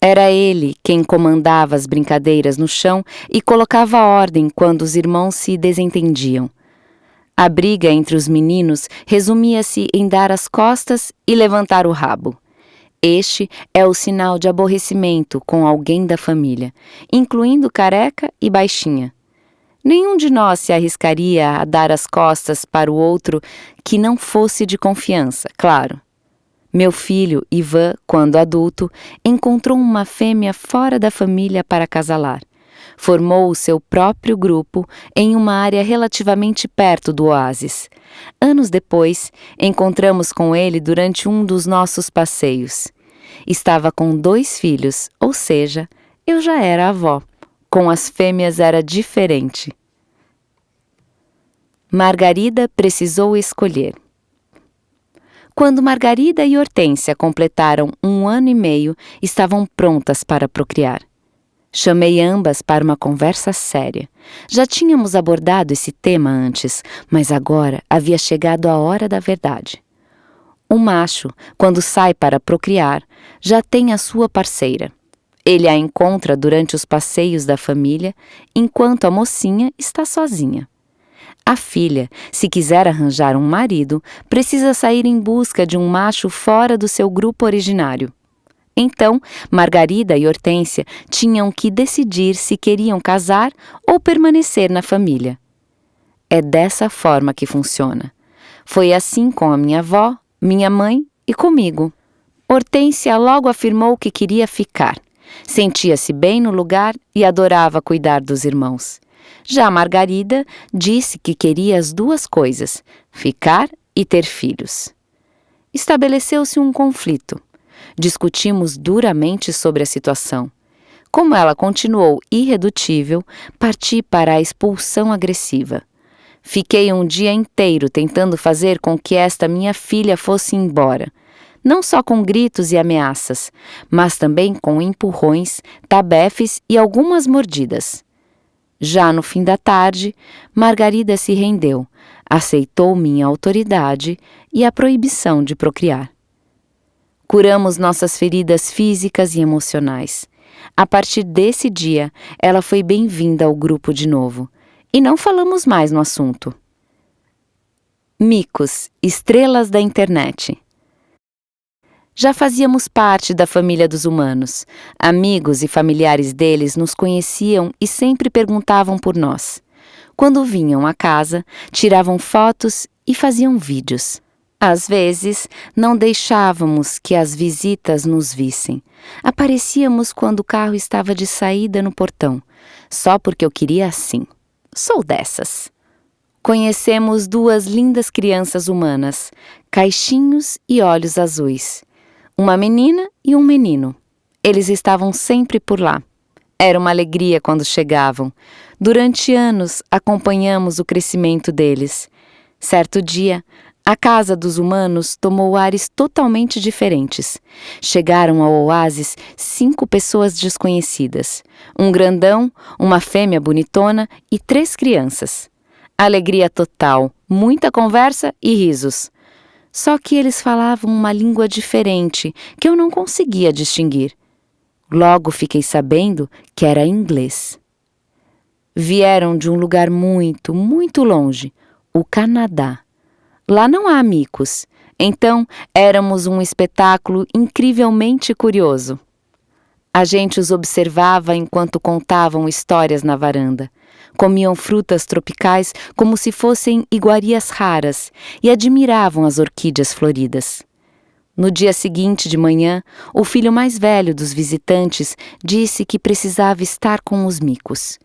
S1: Era ele quem comandava as brincadeiras no chão e colocava ordem quando os irmãos se desentendiam. A briga entre os meninos resumia-se em dar as costas e levantar o rabo. Este é o sinal de aborrecimento com alguém da família, incluindo Careca e Baixinha. Nenhum de nós se arriscaria a dar as costas para o outro que não fosse de confiança, claro. Meu filho, Ivan, quando adulto, encontrou uma fêmea fora da família para acasalar. Formou o seu próprio grupo em uma área relativamente perto do oásis. Anos depois, encontramos com ele durante um dos nossos passeios. Estava com 2 filhos, ou seja, eu já era avó. Com as fêmeas era diferente. Margarida precisou escolher. Quando Margarida e Hortência completaram 1 ano e meio, estavam prontas para procriar. Chamei ambas para uma conversa séria. Já tínhamos abordado esse tema antes, mas agora havia chegado a hora da verdade. O macho, quando sai para procriar, já tem a sua parceira. Ele a encontra durante os passeios da família, enquanto a mocinha está sozinha. A filha, se quiser arranjar um marido, precisa sair em busca de um macho fora do seu grupo originário. Então, Margarida e Hortência tinham que decidir se queriam casar ou permanecer na família. É dessa forma que funciona. Foi assim com a minha avó, minha mãe e comigo. Hortência logo afirmou que queria ficar. Sentia-se bem no lugar e adorava cuidar dos irmãos. Já Margarida disse que queria as 2 coisas, ficar e ter filhos. Estabeleceu-se um conflito. Discutimos duramente sobre a situação. Como ela continuou irredutível, parti para a expulsão agressiva. Fiquei um dia inteiro tentando fazer com que esta minha filha fosse embora. Não só com gritos e ameaças, mas também com empurrões, tabefes e algumas mordidas. Já no fim da tarde, Margarida se rendeu, aceitou minha autoridade e a proibição de procriar. Curamos nossas feridas físicas e emocionais. A partir desse dia, ela foi bem-vinda ao grupo de novo, e não falamos mais no assunto. Micos, estrelas da internet. Já fazíamos parte da família dos humanos. Amigos e familiares deles nos conheciam e sempre perguntavam por nós. Quando vinham à casa, tiravam fotos e faziam vídeos. Às vezes, não deixávamos que as visitas nos vissem. Aparecíamos quando o carro estava de saída no portão, só porque eu queria assim. Sou dessas. Conhecemos duas lindas crianças humanas, caixinhos e olhos azuis. Uma menina e um menino. Eles estavam sempre por lá. Era uma alegria quando chegavam. Durante anos, acompanhamos o crescimento deles. Certo dia, a casa dos humanos tomou ares totalmente diferentes. Chegaram ao oásis 5 pessoas desconhecidas. Um grandão, uma fêmea bonitona e 3 crianças. Alegria total, muita conversa e risos. Só que eles falavam uma língua diferente que eu não conseguia distinguir. Logo fiquei sabendo que era inglês. Vieram de um lugar muito, muito longe, o Canadá. Lá não há micos, então éramos um espetáculo incrivelmente curioso. A gente os observava enquanto contavam histórias na varanda. Comiam frutas tropicais como se fossem iguarias raras e admiravam as orquídeas floridas. No dia seguinte de manhã, o filho mais velho dos visitantes disse que precisava estar com os micos.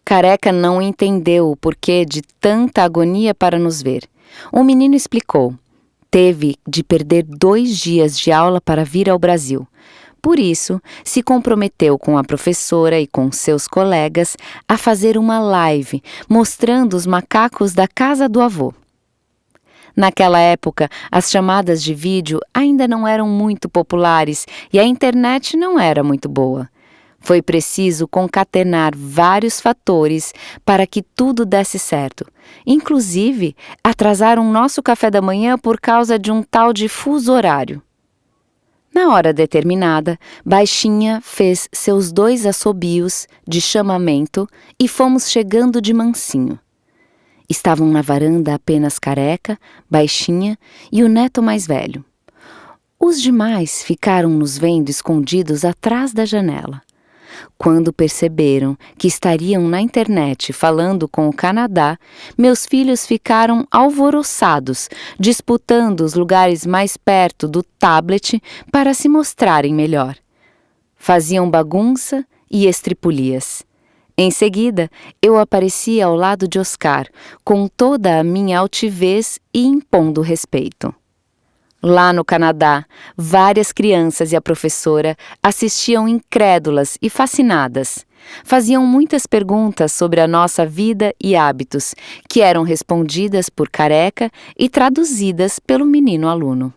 S1: Careca não entendeu o porquê de tanta agonia para nos ver. O menino explicou. Teve de perder 2 dias de aula para vir ao Brasil. Por isso, se comprometeu com a professora e com seus colegas a fazer uma live mostrando os macacos da casa do avô. Naquela época, as chamadas de vídeo ainda não eram muito populares e a internet não era muito boa. Foi preciso concatenar vários fatores para que tudo desse certo. Inclusive, atrasaram nosso café da manhã por causa de um tal de fuso horário. Na hora determinada, Baixinha fez seus 2 assobios de chamamento e fomos chegando de mansinho. Estavam na varanda apenas Careca, Baixinha e o neto mais velho. Os demais ficaram nos vendo escondidos atrás da janela. Quando perceberam que estariam na internet falando com o Canadá, meus filhos ficaram alvoroçados, disputando os lugares mais perto do tablet para se mostrarem melhor. Faziam bagunça e estripulias. Em seguida, eu aparecia ao lado de Oscar, com toda a minha altivez e impondo respeito. Lá no Canadá, várias crianças e a professora assistiam incrédulas e fascinadas. Faziam muitas perguntas sobre a nossa vida e hábitos, que eram respondidas por Careca e traduzidas pelo menino aluno.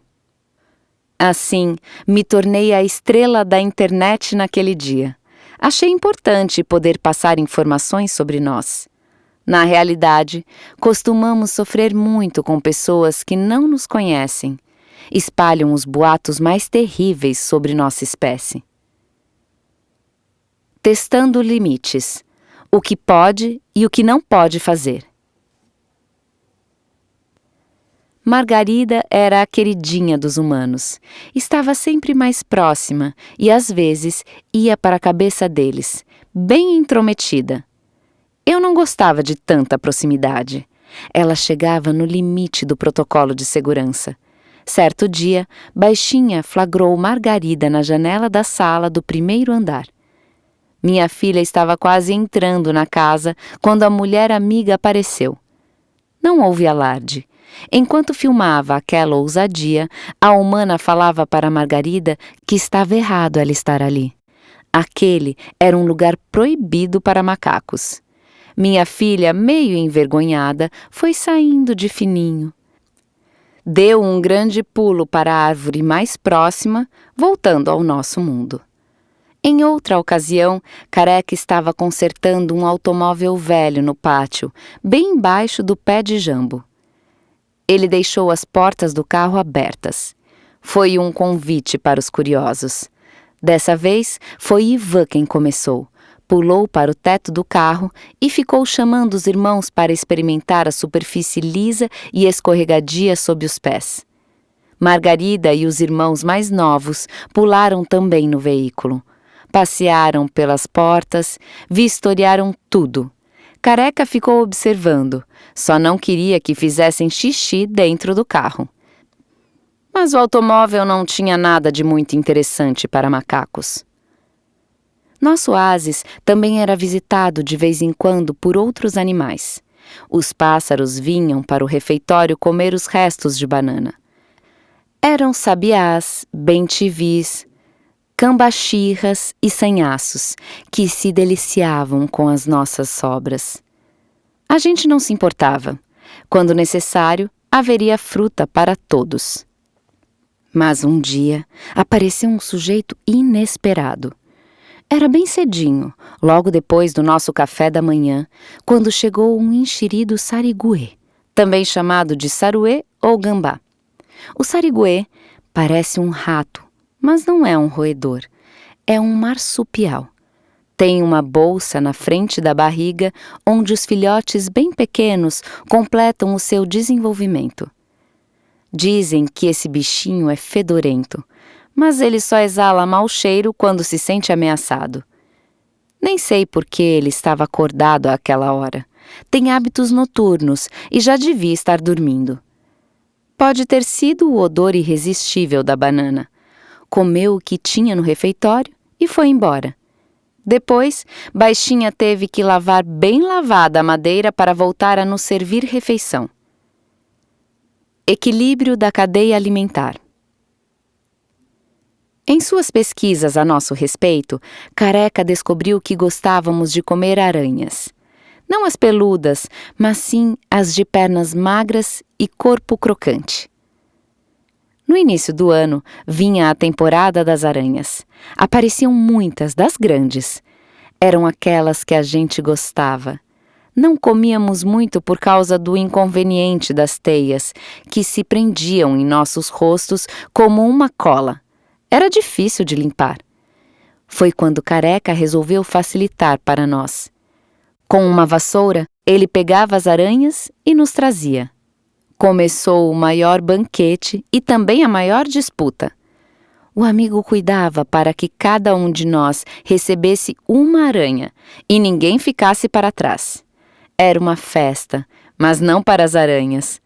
S1: Assim, me tornei a estrela da internet naquele dia. Achei importante poder passar informações sobre nós. Na realidade, costumamos sofrer muito com pessoas que não nos conhecem. Espalham os boatos mais terríveis sobre nossa espécie. Testando limites. O que pode e o que não pode fazer. Margarida era a queridinha dos humanos. Estava sempre mais próxima e, às vezes, ia para a cabeça deles, bem intrometida. Eu não gostava de tanta proximidade. Ela chegava no limite do protocolo de segurança. Certo dia, Baixinha flagrou Margarida na janela da sala do 1º andar. Minha filha estava quase entrando na casa quando a mulher amiga apareceu. Não houve alarde. Enquanto filmava aquela ousadia, a humana falava para Margarida que estava errado ela estar ali. Aquele era um lugar proibido para macacos. Minha filha, meio envergonhada, foi saindo de fininho. Deu um grande pulo para a árvore mais próxima, voltando ao nosso mundo. Em outra ocasião, Careca estava consertando um automóvel velho no pátio, bem embaixo do pé de jambo. Ele deixou as portas do carro abertas. Foi um convite para os curiosos. Dessa vez, foi Ivan quem começou. Pulou para o teto do carro e ficou chamando os irmãos para experimentar a superfície lisa e escorregadia sob os pés. Margarida e os irmãos mais novos pularam também no veículo. Passearam pelas portas, vistoriaram tudo. Careca ficou observando, só não queria que fizessem xixi dentro do carro. Mas o automóvel não tinha nada de muito interessante para macacos. Nosso oásis também era visitado de vez em quando por outros animais. Os pássaros vinham para o refeitório comer os restos de banana. Eram sabiás, bem-te-vis, cambaxirras e sanhaços, que se deliciavam com as nossas sobras. A gente não se importava. Quando necessário, haveria fruta para todos. Mas um dia apareceu um sujeito inesperado. Era bem cedinho, logo depois do nosso café da manhã, quando chegou um enxerido sariguê, também chamado de saruê ou gambá. O sariguê parece um rato, mas não é um roedor, é um marsupial. Tem uma bolsa na frente da barriga onde os filhotes bem pequenos completam o seu desenvolvimento. Dizem que esse bichinho é fedorento, mas ele só exala mau cheiro quando se sente ameaçado. Nem sei por que ele estava acordado àquela hora. Tem hábitos noturnos e já devia estar dormindo. Pode ter sido o odor irresistível da banana. Comeu o que tinha no refeitório e foi embora. Depois, Baixinha teve que lavar bem lavada a madeira para voltar a nos servir refeição. Equilíbrio da cadeia alimentar. Em suas pesquisas a nosso respeito, Careca descobriu que gostávamos de comer aranhas. Não as peludas, mas sim as de pernas magras e corpo crocante. No início do ano, vinha a temporada das aranhas. Apareciam muitas, das grandes. Eram aquelas que a gente gostava. Não comíamos muito por causa do inconveniente das teias, que se prendiam em nossos rostos como uma cola. Era difícil de limpar. Foi quando Careca resolveu facilitar para nós. Com uma vassoura, ele pegava as aranhas e nos trazia. Começou o maior banquete e também a maior disputa. O amigo cuidava para que cada um de nós recebesse uma aranha e ninguém ficasse para trás. Era uma festa, mas não para as aranhas.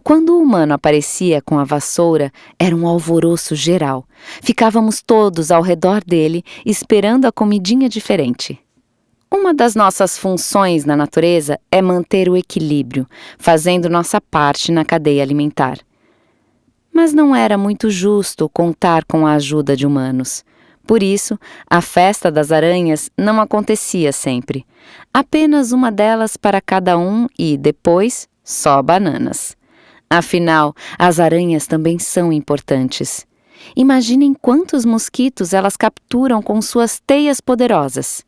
S1: Quando o humano aparecia com a vassoura, era um alvoroço geral. Ficávamos todos ao redor dele, esperando a comidinha diferente. Uma das nossas funções na natureza é manter o equilíbrio, fazendo nossa parte na cadeia alimentar. Mas não era muito justo contar com a ajuda de humanos. Por isso, a festa das aranhas não acontecia sempre. Apenas uma delas para cada um e, depois, só bananas. Afinal, as aranhas também são importantes. Imaginem quantos mosquitos elas capturam com suas teias poderosas.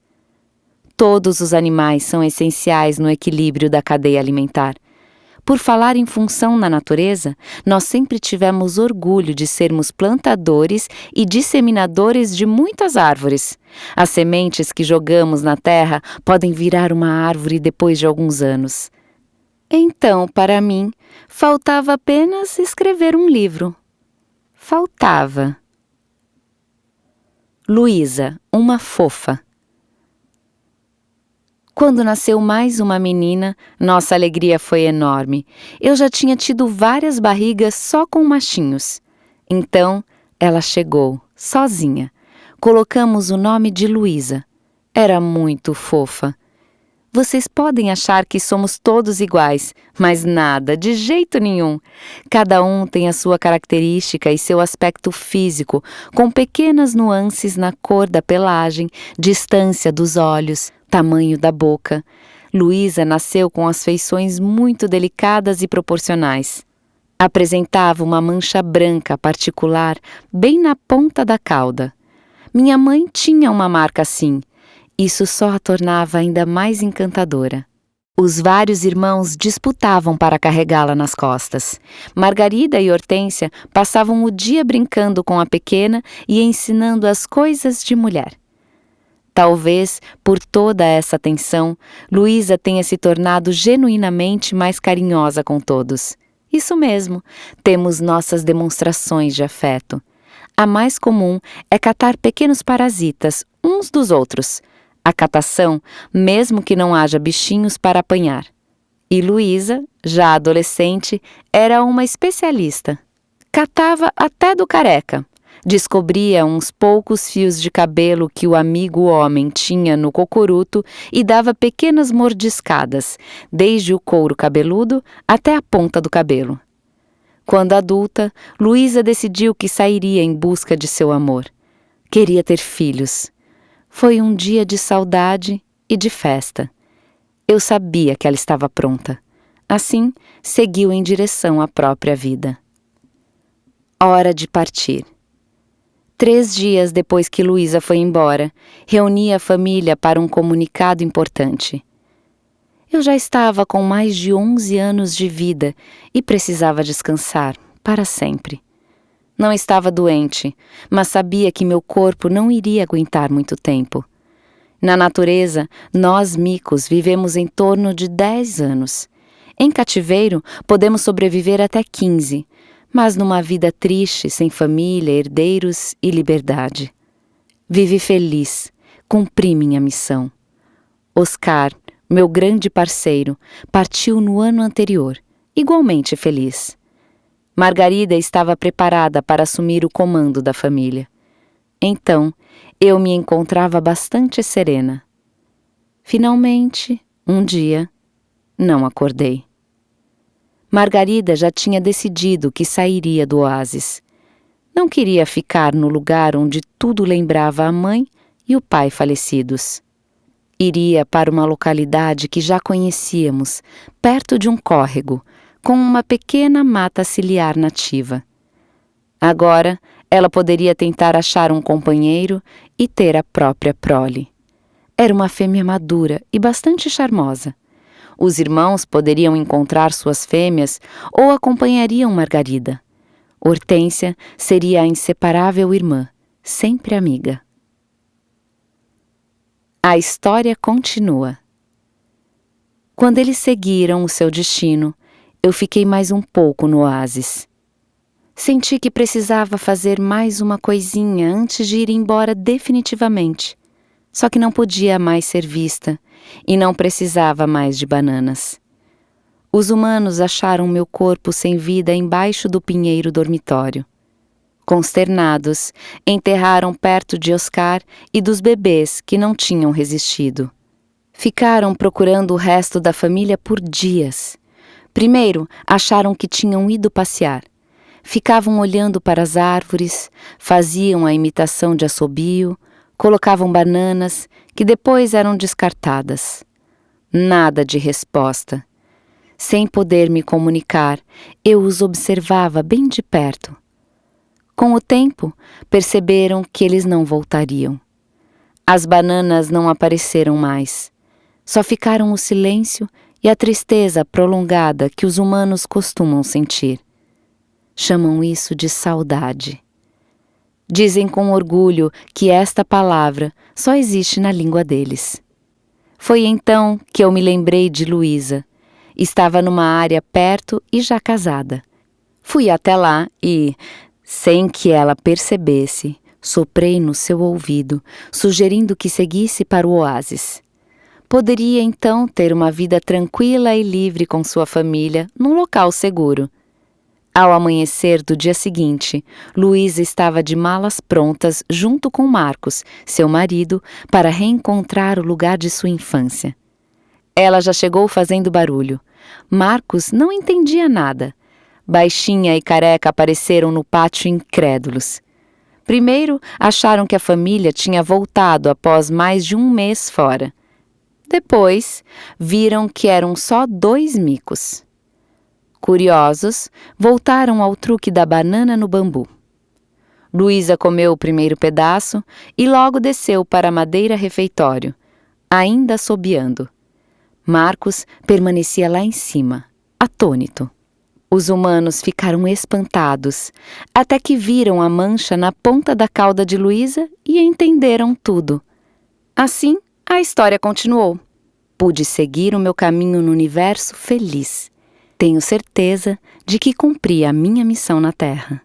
S1: Todos os animais são essenciais no equilíbrio da cadeia alimentar. Por falar em função na natureza, nós sempre tivemos orgulho de sermos plantadores e disseminadores de muitas árvores. As sementes que jogamos na terra podem virar uma árvore depois de alguns anos. Então, para mim, faltava apenas escrever um livro. Faltava. Luísa, uma fofa. Quando nasceu mais uma menina, nossa alegria foi enorme. Eu já tinha tido várias barrigas só com machinhos. Então, ela chegou, sozinha. Colocamos o nome de Luísa. Era muito fofa. Vocês podem achar que somos todos iguais, mas nada, de jeito nenhum. Cada um tem a sua característica e seu aspecto físico, com pequenas nuances na cor da pelagem, distância dos olhos, tamanho da boca. Luísa nasceu com as feições muito delicadas e proporcionais. Apresentava uma mancha branca particular bem na ponta da cauda. Minha mãe tinha uma marca assim. Isso só a tornava ainda mais encantadora. Os vários irmãos disputavam para carregá-la nas costas. Margarida e Hortência passavam o dia brincando com a pequena e ensinando as coisas de mulher. Talvez, por toda essa atenção, Luísa tenha se tornado genuinamente mais carinhosa com todos. Isso mesmo, temos nossas demonstrações de afeto. A mais comum é catar pequenos parasitas uns dos outros. A catação, mesmo que não haja bichinhos para apanhar. E Luísa, já adolescente, era uma especialista. Catava até do careca. Descobria uns poucos fios de cabelo que o amigo homem tinha no cocoruto e dava pequenas mordiscadas, desde o couro cabeludo até a ponta do cabelo. Quando adulta, Luísa decidiu que sairia em busca de seu amor. Queria ter filhos. Foi um dia de saudade e de festa. Eu sabia que ela estava pronta. Assim, seguiu em direção à própria vida. Hora de partir. 3 dias depois que Luísa foi embora, reuni a família para um comunicado importante. Eu já estava com mais de 11 anos de vida e precisava descansar para sempre. Não estava doente, mas sabia que meu corpo não iria aguentar muito tempo. Na natureza, nós micos vivemos em torno de 10 anos. Em cativeiro, podemos sobreviver até 15, mas numa vida triste, sem família, herdeiros e liberdade. Vivi feliz, cumpri minha missão. Oscar, meu grande parceiro, partiu no ano anterior, igualmente feliz. Margarida estava preparada para assumir o comando da família. Então, eu me encontrava bastante serena. Finalmente, um dia, não acordei. Margarida já tinha decidido que sairia do oásis. Não queria ficar no lugar onde tudo lembrava a mãe e o pai falecidos. Iria para uma localidade que já conhecíamos, perto de um córrego, com uma pequena mata ciliar nativa. Agora, ela poderia tentar achar um companheiro e ter a própria prole. Era uma fêmea madura e bastante charmosa. Os irmãos poderiam encontrar suas fêmeas ou acompanhariam Margarida. Hortência seria a inseparável irmã, sempre amiga. A história continua. Quando eles seguiram o seu destino, eu fiquei mais um pouco no oásis. Senti que precisava fazer mais uma coisinha antes de ir embora definitivamente. Só que não podia mais ser vista e não precisava mais de bananas. Os humanos acharam meu corpo sem vida embaixo do pinheiro dormitório. Consternados, enterraram perto de Oscar e dos bebês que não tinham resistido. Ficaram procurando o resto da família por dias. Primeiro, acharam que tinham ido passear. Ficavam olhando para as árvores, faziam a imitação de assobio, colocavam bananas, que depois eram descartadas. Nada de resposta. Sem poder me comunicar, eu os observava bem de perto. Com o tempo, perceberam que eles não voltariam. As bananas não apareceram mais. Só ficaram o silêncio e a tristeza prolongada que os humanos costumam sentir. Chamam isso de saudade. Dizem com orgulho que esta palavra só existe na língua deles. Foi então que eu me lembrei de Luísa. Estava numa área perto e já casada. Fui até lá e, sem que ela percebesse, soprei no seu ouvido, sugerindo que seguisse para o oásis. Poderia então ter uma vida tranquila e livre com sua família num local seguro. Ao amanhecer do dia seguinte, Luísa estava de malas prontas junto com Marcos, seu marido, para reencontrar o lugar de sua infância. Ela já chegou fazendo barulho. Marcos não entendia nada. Baixinha e Careca apareceram no pátio incrédulos. Primeiro, acharam que a família tinha voltado após mais de 1 mês fora. Depois, viram que eram só 2 micos. Curiosos, voltaram ao truque da banana no bambu. Luísa comeu o primeiro pedaço e logo desceu para a madeira refeitório, ainda assobiando. Marcos permanecia lá em cima, atônito. Os humanos ficaram espantados, até que viram a mancha na ponta da cauda de Luísa e entenderam tudo. Assim, a história continuou. Pude seguir o meu caminho no universo feliz. Tenho certeza de que cumpri a minha missão na Terra.